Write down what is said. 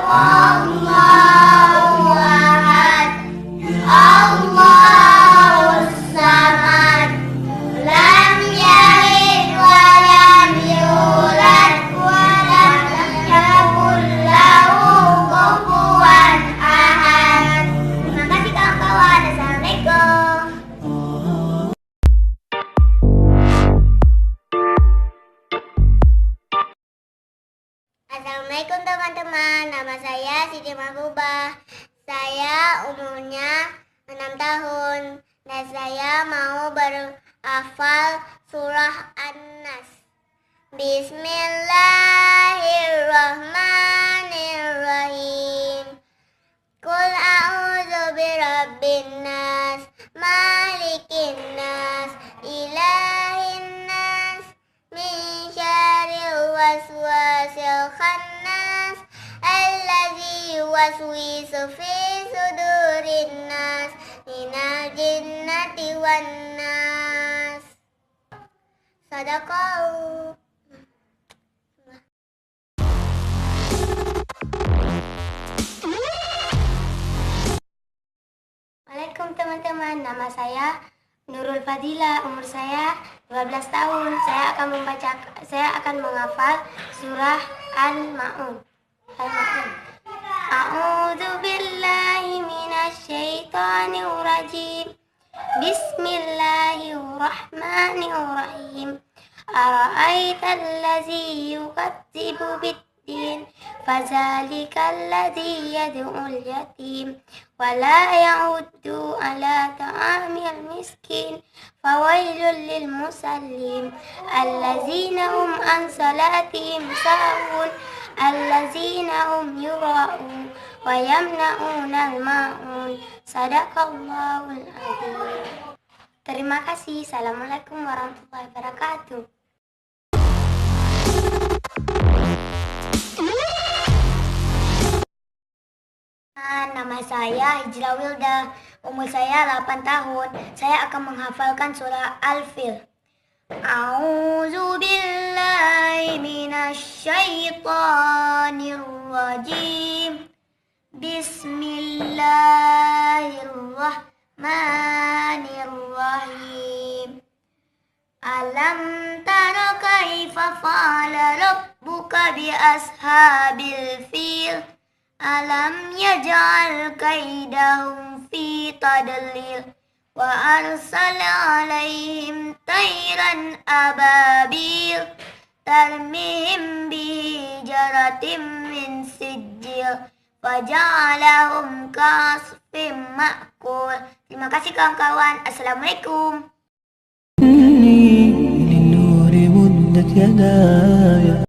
Allahu ahad, Allahus samad, lam yalid wa lam yulad wa lam yakul lahu kufuwan ahad. Terima kasih kawan-kawan. Assalamualaikum. Assalamualaikum teman-teman, nama saya Siti Mahbubah. Saya umurnya 6 tahun dan saya mau berhafal surah An-Nas. Bismillahirrahmanirrahim. Qul a'udzu birabbin nas, malikin nas, ilahin nas, min syarril waswasil khannas, allazi yuwaswisu fi sudurin nas, minal jinnati wan nas. Sadaqallahu. Assalamualaikum teman-teman, nama saya Nurul Fadila, umur saya 12 tahun. Saya akan menghafal surah Al-Ma'un. A'udzu billahi minasyaitonir rajim. Bismillahirrahmanirrahim. Ara'aital ladzi yukadzibu biddin, fadzalikal ladzi yad'ul yatim wa la ya'uddu ala ta'amil miskin, fawailul lil musallin allazina hum an salatihim sahun, allazina hum yura'un wa yamna'unal ma'un. Sadaqallahul adzim. Terima kasih. Assalamualaikum warahmatullahi wabarakatuh. Nama saya Hijrah Wilda, umur saya 8 tahun. Saya akan menghafalkan surah Al-Fil. A'udzu billahi minasyaitonir rajim. Bismillahirrahmanirrahim. Alam tara kaifa fa'ala rabbuka bi ashabil fil. Alam yaj'al kaidahum fi tadlil wa arsala alaihim tayran ababil tarmihim bihijaratin min sijil faja'alahum kasfim ma'kul. Terima kasih kawan-kawan. Assalamualaikum.